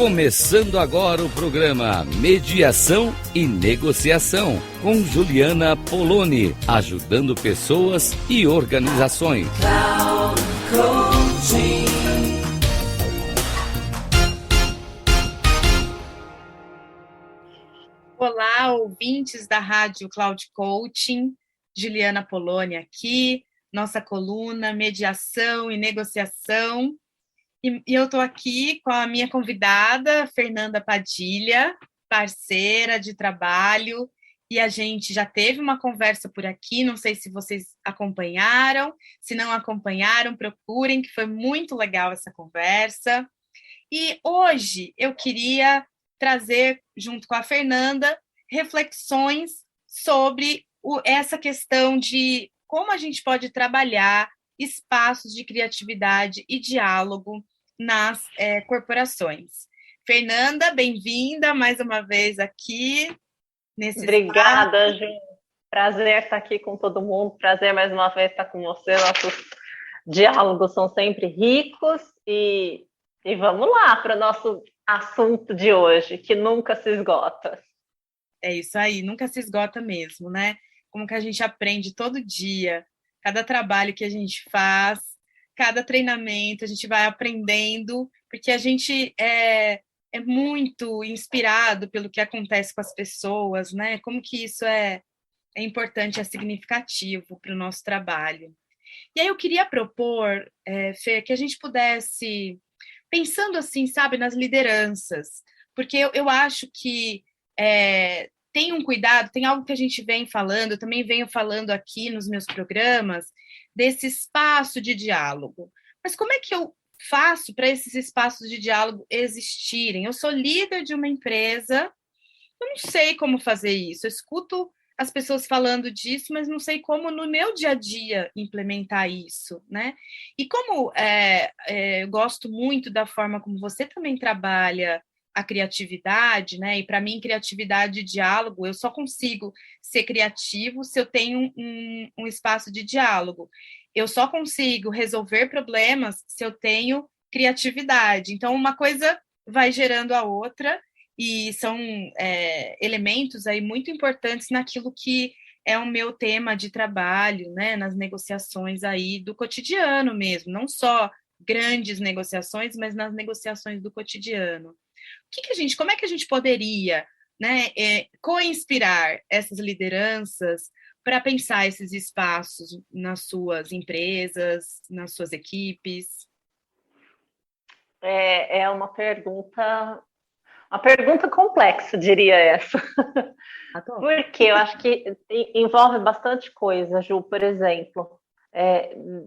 Começando agora o programa Mediação e Negociação, com Juliana Poloni, ajudando pessoas e organizações. Olá, ouvintes da Rádio Cloud Coaching, Juliana Poloni aqui, nossa coluna Mediação e Negociação. E eu estou aqui com a minha convidada, Fernanda Padilha, parceira de trabalho, e a gente já teve uma conversa por aqui, não sei se vocês acompanharam, se não acompanharam, procurem, que foi muito legal essa conversa. E hoje eu queria trazer, junto com a Fernanda, reflexões sobre essa questão de como a gente pode trabalhar espaços de criatividade e diálogo nas corporações. Fernanda, bem-vinda mais uma vez aqui nesse Obrigada, Ju. Prazer estar aqui com todo mundo. Prazer mais uma vez estar com você. Nossos diálogos são sempre ricos e vamos lá para o nosso assunto de hoje, que nunca se esgota. É isso aí, nunca se esgota mesmo, né? Como que a gente aprende todo dia, cada trabalho que a gente faz, cada treinamento, a gente vai aprendendo, porque a gente é muito inspirado pelo que acontece com as pessoas, né? Como que isso é importante, é significativo para o nosso trabalho. E aí eu queria propor, Fê, que a gente pudesse, pensando assim, sabe, nas lideranças, porque eu acho que tem um cuidado, tem algo que a gente vem falando, eu também venho falando aqui nos meus programas, desse espaço de diálogo. Mas como é que eu faço para esses espaços de diálogo existirem? Eu sou líder de uma empresa, eu não sei como fazer isso, eu escuto as pessoas falando disso, mas não sei como no meu dia a dia implementar isso, né? E como eu gosto muito da forma como você também trabalha a criatividade, né? E para mim, criatividade e diálogo, eu só consigo ser criativo se eu tenho um espaço de diálogo. Eu só consigo resolver problemas se eu tenho criatividade. Então, uma coisa vai gerando a outra, e são elementos aí muito importantes naquilo que é o meu tema de trabalho, né? Nas negociações aí do cotidiano mesmo, não só grandes negociações, mas nas negociações do cotidiano. Como é que a gente poderia, né, co-inspirar essas lideranças para pensar esses espaços nas suas empresas, nas suas equipes? É uma pergunta complexa, diria essa. Porque eu acho que envolve bastante coisa, Ju, por exemplo.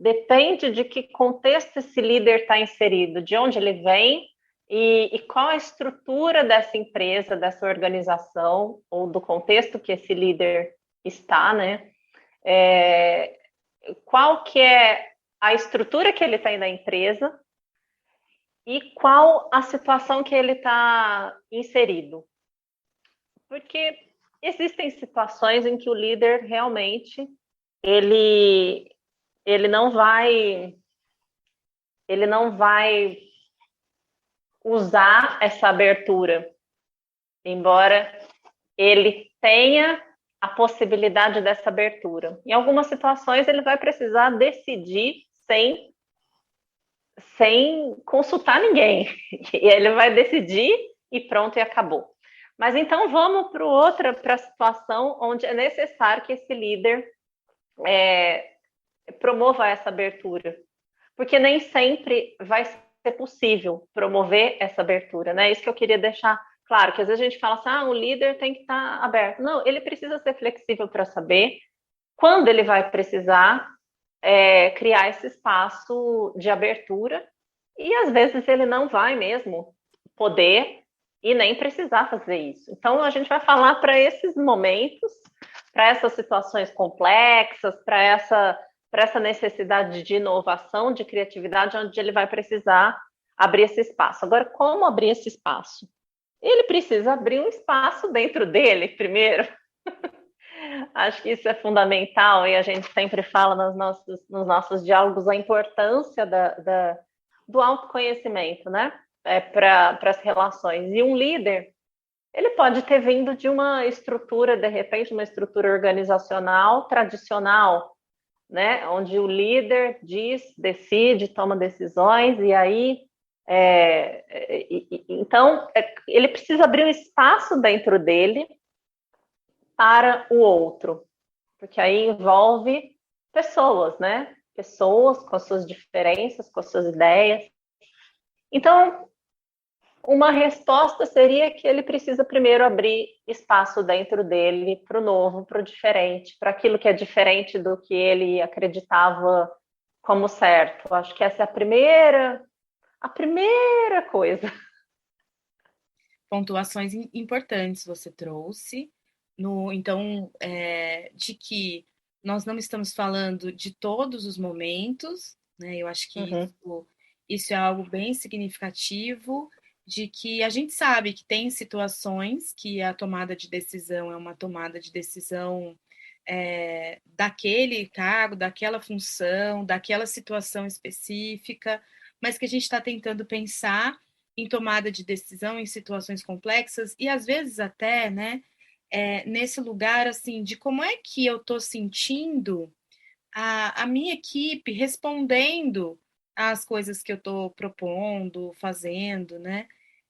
Depende de que contexto esse líder está inserido, de onde ele vem, e qual a estrutura dessa empresa, dessa organização, ou do contexto que esse líder está, né? Qual que é a estrutura que ele tem na empresa e qual a situação que ele está inserido. Porque existem situações em que o líder realmente ele não vai usar essa abertura, embora ele tenha a possibilidade dessa abertura. Em algumas situações, ele vai precisar decidir sem consultar ninguém. E ele vai decidir e pronto, e acabou. Mas então vamos para a situação onde é necessário que esse líder promova essa abertura. Porque nem sempre vai ser possível promover essa abertura, né? Isso que eu queria deixar claro, que às vezes a gente fala assim, o líder tem que estar aberto. Não, ele precisa ser flexível para saber quando ele vai precisar criar esse espaço de abertura, e às vezes ele não vai mesmo poder e nem precisar fazer isso. Então, a gente vai falar para esses momentos, para essas situações complexas, para essa necessidade de inovação, de criatividade, onde ele vai precisar abrir esse espaço. Agora, como abrir esse espaço? Ele precisa abrir um espaço dentro dele, primeiro. Acho que isso é fundamental, e a gente sempre fala nos nossos diálogos a importância do autoconhecimento, né? para as relações. E um líder, ele pode ter vindo de uma estrutura, de repente, uma estrutura organizacional tradicional, né? Onde o líder diz, decide, toma decisões, e aí então ele precisa abrir um espaço dentro dele para o outro, porque aí envolve pessoas, né? Pessoas com as suas diferenças, com as suas ideias. Então, uma resposta seria que ele precisa primeiro abrir espaço dentro dele para o novo, para o diferente, para aquilo que é diferente do que ele acreditava como certo. Acho que essa é a primeira coisa. Pontuações importantes você trouxe. Então, de que nós não estamos falando de todos os momentos, né? Eu acho que isso é algo bem significativo, de que a gente sabe que tem situações que a tomada de decisão é uma tomada de decisão daquele cargo, daquela função, daquela situação específica, mas que a gente está tentando pensar em tomada de decisão em situações complexas e às vezes até, né, nesse lugar assim de como é que eu estou sentindo a minha equipe respondendo às coisas que eu estou propondo, fazendo, né?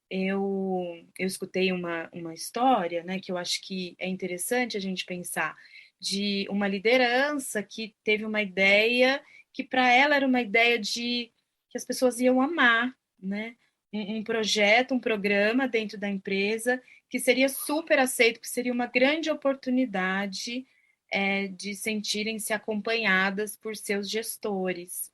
Eu escutei uma história, né, que eu acho que é interessante a gente pensar, de uma liderança que teve uma ideia que para ela era uma ideia de que as pessoas iam amar, né? Um projeto, um programa dentro da empresa que seria super aceito, que seria uma grande oportunidade de sentirem-se acompanhadas por seus gestores.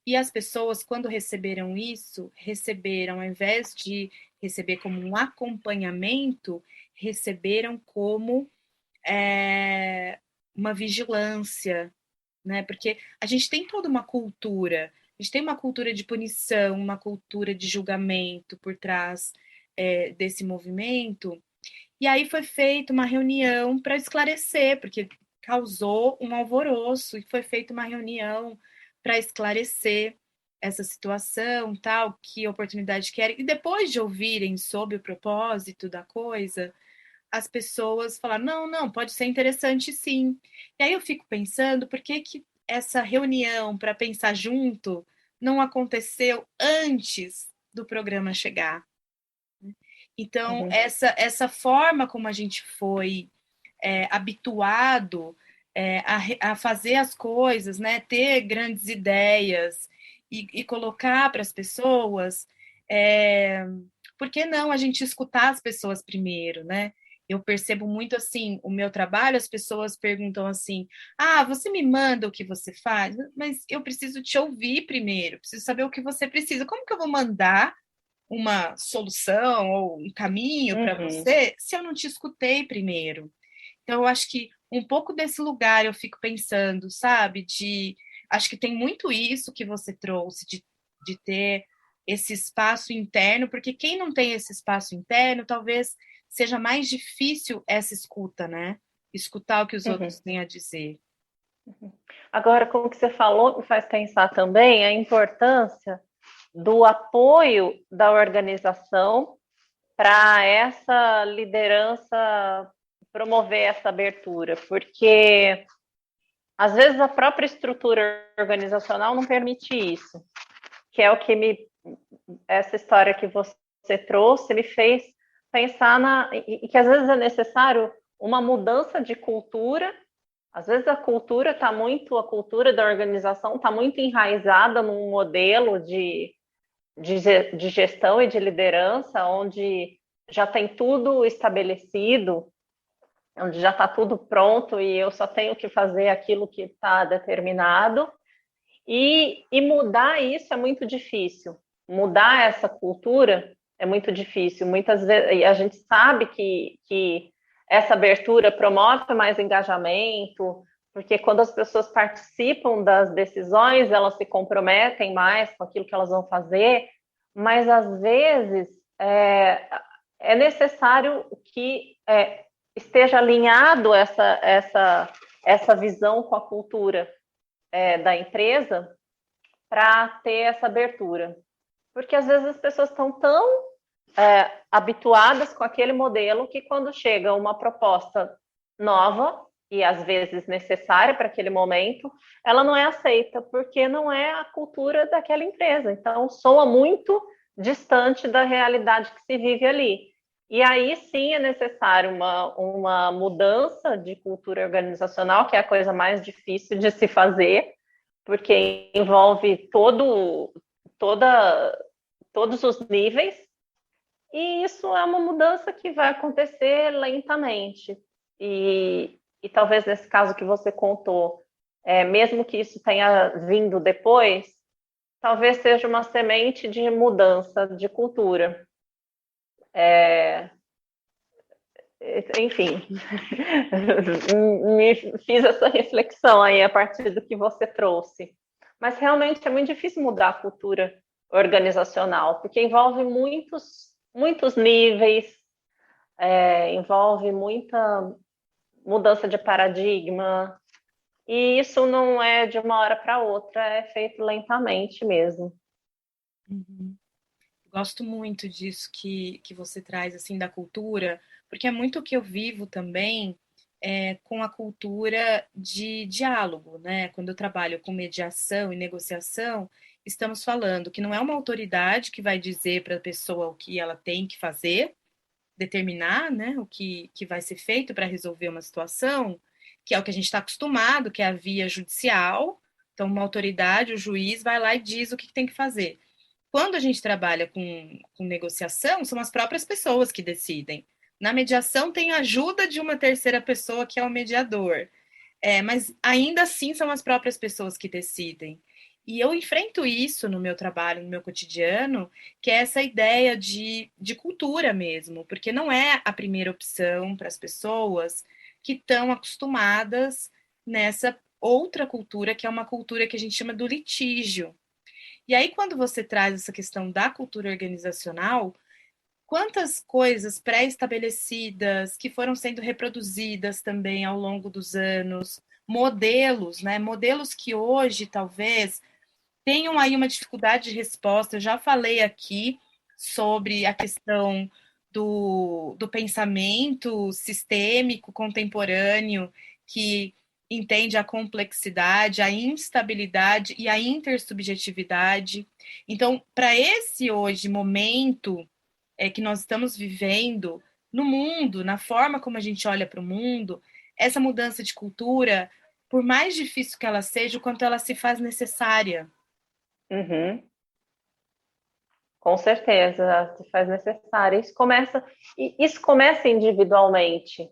E as pessoas, quando receberam isso, receberam, ao invés de receber como um acompanhamento, receberam como uma vigilância, né? Porque a gente tem toda uma cultura, a gente tem uma cultura de punição, uma cultura de julgamento por trás desse movimento. E aí foi feita uma reunião para esclarecer, porque causou um alvoroço, e foi feita uma reunião para esclarecer essa situação, tal, que oportunidade que era. E depois de ouvirem sobre o propósito da coisa, as pessoas falaram, não, não, pode ser interessante sim. E aí eu fico pensando, por que que essa reunião para pensar junto não aconteceu antes do programa chegar? Então, essa forma como a gente foi habituado a fazer as coisas, né, ter grandes ideias e colocar para as pessoas, por que não a gente escutar as pessoas primeiro, né? Eu percebo muito assim, o meu trabalho, as pessoas perguntam assim: ah, você me manda o que você faz, mas eu preciso te ouvir primeiro, preciso saber o que você precisa. Como que eu vou mandar uma solução ou um caminho para você se eu não te escutei primeiro? Então, eu acho que um pouco desse lugar eu fico pensando, sabe? Acho que tem muito isso que você trouxe, de ter esse espaço interno, porque quem não tem esse espaço interno, talvez seja mais difícil essa escuta, né? Escutar o que os outros têm a dizer. Agora, como que você falou, me faz pensar também a importância do apoio da organização para essa liderança promover essa abertura, porque às vezes a própria estrutura organizacional não permite isso, que é o que essa história que você trouxe me fez pensar e que às vezes é necessário uma mudança de cultura. Às vezes a cultura da organização está muito enraizada num modelo de gestão e de liderança, onde já tem tudo estabelecido, onde já está tudo pronto e eu só tenho que fazer aquilo que está determinado. E mudar isso é muito difícil. Mudar essa cultura é muito difícil. Muitas vezes a gente sabe que essa abertura promove mais engajamento, porque quando as pessoas participam das decisões, elas se comprometem mais com aquilo que elas vão fazer, mas às vezes é necessário que esteja alinhado essa visão com a cultura da empresa para ter essa abertura. porque às vezes as pessoas estão tão habituadas com aquele modelo que quando chega uma proposta nova e às vezes necessária para aquele momento, ela não é aceita, porque não é a cultura daquela empresa. Então, soa muito distante da realidade que se vive ali. E aí sim é necessário uma mudança de cultura organizacional, que é a coisa mais difícil de se fazer, porque envolve todos os níveis, e isso é uma mudança que vai acontecer lentamente. E talvez nesse caso que você contou, mesmo que isso tenha vindo depois, talvez seja uma semente de mudança de cultura. Enfim, me fiz essa reflexão aí a partir do que você trouxe. Mas realmente é muito difícil mudar a cultura organizacional, porque envolve muitos níveis, envolve muita mudança de paradigma, e isso não é de uma hora para outra, é feito lentamente mesmo. Uhum. Gosto muito disso que você traz, assim, da cultura, porque é muito o que eu vivo também com a cultura de diálogo, né? Quando eu trabalho com mediação e negociação, estamos falando que não é uma autoridade que vai dizer para a pessoa o que ela tem que fazer, determinar, né, o que vai ser feito para resolver uma situação, que é o que a gente está acostumado, que é a via judicial. Então, uma autoridade, o juiz, vai lá e diz o que tem que fazer. Quando a gente trabalha com negociação, são as próprias pessoas que decidem. Na mediação, tem a ajuda de uma terceira pessoa, que é o mediador. Mas ainda assim, são as próprias pessoas que decidem. E eu enfrento isso no meu trabalho, no meu cotidiano, que é essa ideia de cultura mesmo, porque não é a primeira opção para as pessoas que estão acostumadas nessa outra cultura, que é uma cultura que a gente chama do litígio. E aí, quando você traz essa questão da cultura organizacional, quantas coisas pré-estabelecidas que foram sendo reproduzidas também ao longo dos anos, modelos, né? Modelos que hoje talvez tenham aí uma dificuldade de resposta. Eu já falei aqui sobre a questão do pensamento sistêmico contemporâneo, que entende a complexidade, a instabilidade e a intersubjetividade. Então, para esse hoje momento que nós estamos vivendo no mundo, na forma como a gente olha para o mundo, essa mudança de cultura, por mais difícil que ela seja, o quanto ela se faz necessária. Uhum. Com certeza, se faz necessário. Isso começa individualmente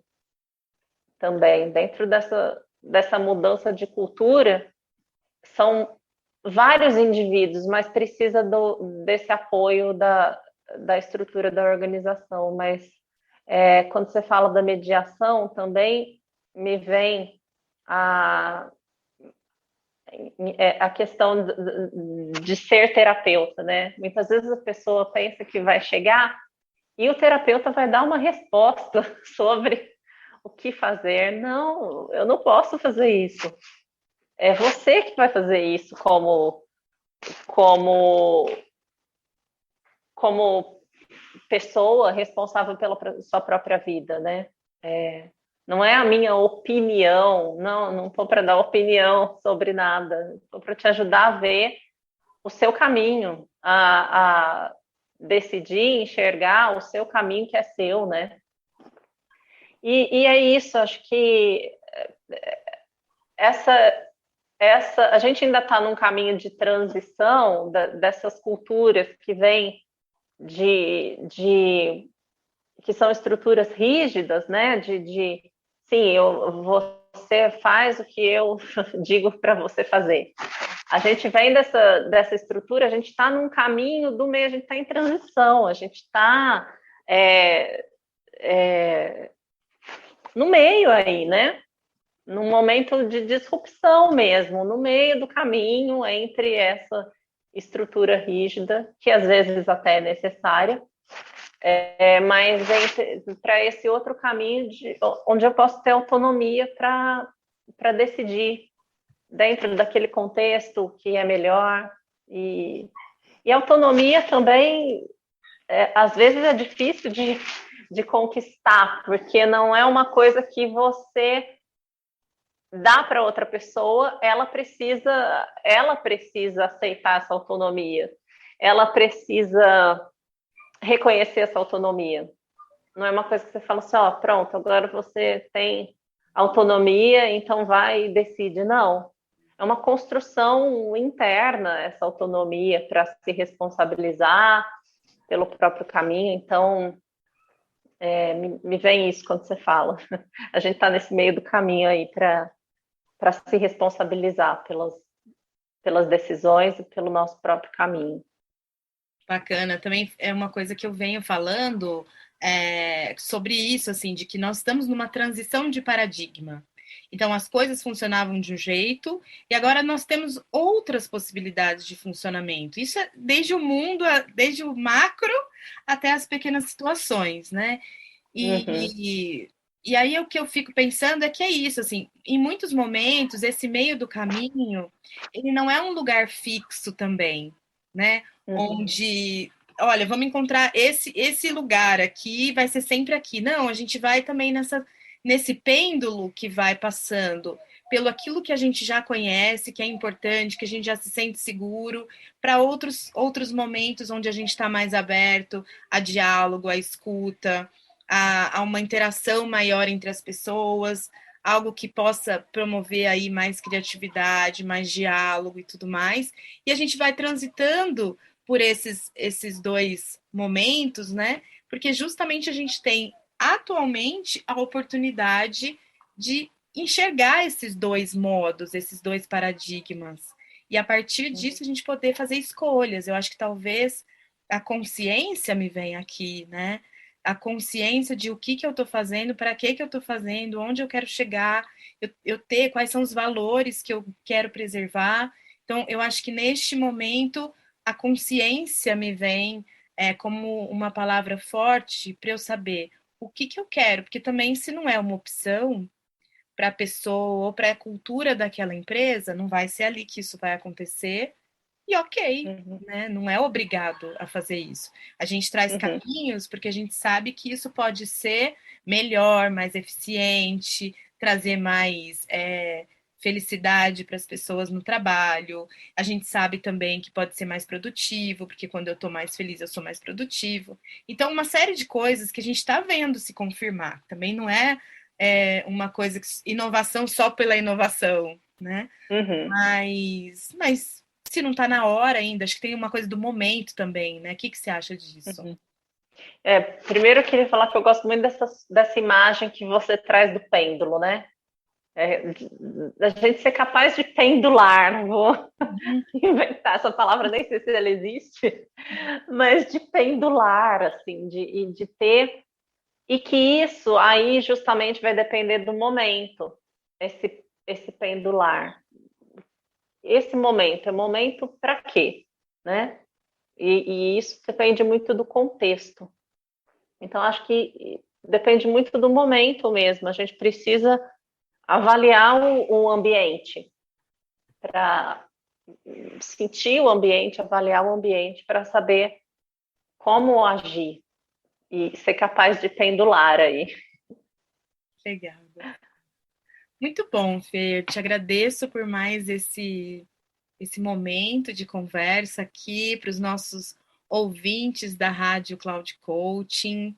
também. Dentro dessa mudança de cultura, são vários indivíduos, mas precisa desse apoio da estrutura da organização. Mas quando você fala da mediação, também me vem a questão de ser terapeuta, né? Muitas vezes a pessoa pensa que vai chegar e o terapeuta vai dar uma resposta sobre o que fazer. Não, eu não posso fazer isso. É você que vai fazer isso como pessoa responsável pela sua própria vida, né? Não é a minha opinião, não estou para dar opinião sobre nada, estou para te ajudar a ver o seu caminho, a decidir, enxergar o seu caminho que é seu, né? E é isso, acho que a gente ainda está num caminho de transição dessas culturas que vêm que são estruturas rígidas, né? Sim, você faz o que eu digo para você fazer. A gente vem dessa estrutura, a gente está num caminho do meio, a gente está em transição, a gente está no meio aí, né? Num momento de disrupção mesmo, no meio do caminho entre essa estrutura rígida, que às vezes até é necessária, mas para esse outro caminho onde eu posso ter autonomia para decidir dentro daquele contexto que é melhor. E E autonomia também, às vezes é difícil de conquistar, porque não é uma coisa que você dá para outra pessoa, ela precisa aceitar essa autonomia, ela precisa reconhecer essa autonomia. Não é uma coisa que você fala assim, ó, pronto, agora você tem autonomia, então vai e decide. Não. É uma construção interna, essa autonomia, para se responsabilizar pelo próprio caminho. Então, me vem isso quando você fala. A gente está nesse meio do caminho aí para se responsabilizar pelas decisões e pelo nosso próprio caminho. Bacana. Também é uma coisa que eu venho falando sobre isso, assim, de que nós estamos numa transição de paradigma. Então, as coisas funcionavam de um jeito e agora nós temos outras possibilidades de funcionamento. Isso é desde o mundo, desde o macro até as pequenas situações, né? E aí o que eu fico pensando é que é isso, assim, em muitos momentos, esse meio do caminho, ele não é um lugar fixo também, né? Onde, olha, vamos encontrar esse lugar aqui, vai ser sempre aqui. Não, a gente vai também nesse pêndulo que vai passando pelo aquilo que a gente já conhece, que é importante, que a gente já se sente seguro, para outros momentos onde a gente está mais aberto a diálogo, a escuta, a uma interação maior entre as pessoas, algo que possa promover aí mais criatividade, mais diálogo e tudo mais. E a gente vai transitando por esses dois momentos, né? Porque justamente a gente tem atualmente a oportunidade de enxergar esses dois modos, esses dois paradigmas. E a partir disso a gente poder fazer escolhas. Eu acho que talvez a consciência me venha aqui, né? A consciência de o que eu estou fazendo, para que eu estou fazendo, onde eu quero chegar, eu ter quais são os valores que eu quero preservar. Então, eu acho que neste momento a consciência me vem como uma palavra forte para eu saber o que eu quero, porque também se não é uma opção para a pessoa ou para a cultura daquela empresa, não vai ser ali que isso vai acontecer. E ok, né? Não é obrigado a fazer isso. A gente traz caminhos porque a gente sabe que isso pode ser melhor, mais eficiente, trazer mais felicidade para as pessoas no trabalho. A gente sabe também que pode ser mais produtivo, porque quando eu estou mais feliz, eu sou mais produtivo. Então, uma série de coisas que a gente está vendo se confirmar. Também não é, uma coisa inovação só pela inovação, né? Mas se não está na hora ainda, acho que tem uma coisa do momento também, né? O que você acha disso? Primeiro eu queria falar que eu gosto muito dessa imagem que você traz do pêndulo, né? Da gente ser capaz de pendular, não vou inventar essa palavra, nem sei se ela existe, mas de pendular, assim, de ter, e que isso aí justamente vai depender do momento, esse pendular. Esse momento é momento para quê, né? E isso depende muito do contexto. Então, acho que depende muito do momento mesmo. A gente precisa avaliar o ambiente para sentir o ambiente, avaliar o ambiente para saber como agir e ser capaz de pendular aí. Legal. Muito bom, Fê. Eu te agradeço por mais esse momento de conversa aqui para os nossos ouvintes da Rádio Cloud Coaching.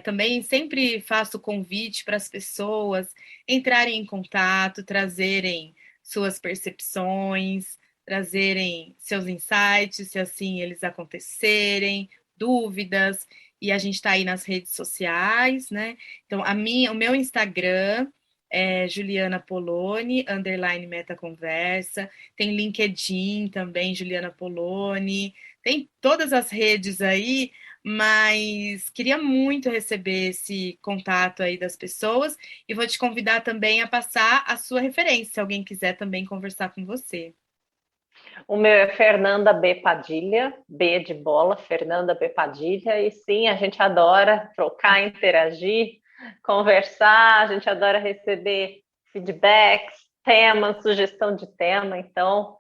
Também sempre faço convite para as pessoas entrarem em contato, trazerem suas percepções, trazerem seus insights, se assim eles acontecerem, dúvidas. E a gente está aí nas redes sociais, né? Então, o meu Instagram é Juliana Poloni, _ Metaconversa. Tem LinkedIn também, Juliana Poloni. Tem todas as redes aí, mas queria muito receber esse contato aí das pessoas e vou te convidar também a passar a sua referência, se alguém quiser também conversar com você. O meu é Fernanda B. Padilha, B de bola, Fernanda B. Padilha, e sim, a gente adora trocar, interagir, conversar, a gente adora receber feedbacks, temas, sugestão de tema, então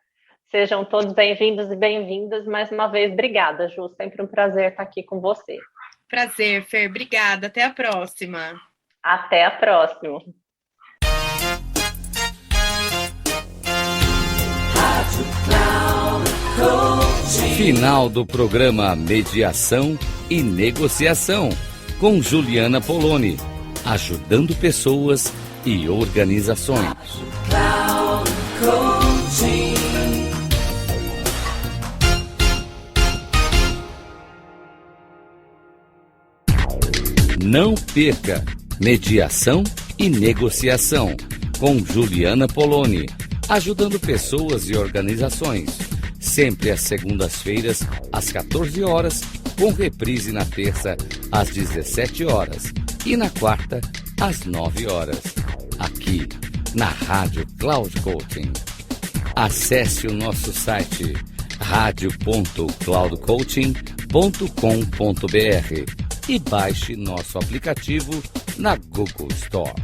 Sejam todos bem-vindos e bem-vindas. Mais uma vez, obrigada, Ju. Sempre um prazer estar aqui com você. Prazer, Fer. Obrigada. Até a próxima. Até a próxima. Final do programa Mediação e Negociação, com Juliana Poloni, ajudando pessoas e organizações. Não perca Mediação e Negociação, com Juliana Poloni, ajudando pessoas e organizações. Sempre às segundas-feiras, às 14 horas, com reprise na terça, às 17 horas e na quarta, às 9 horas. Aqui, na Rádio Cloud Coaching. Acesse o nosso site radio.cloudcoaching.com.br e baixe nosso aplicativo na Google Store.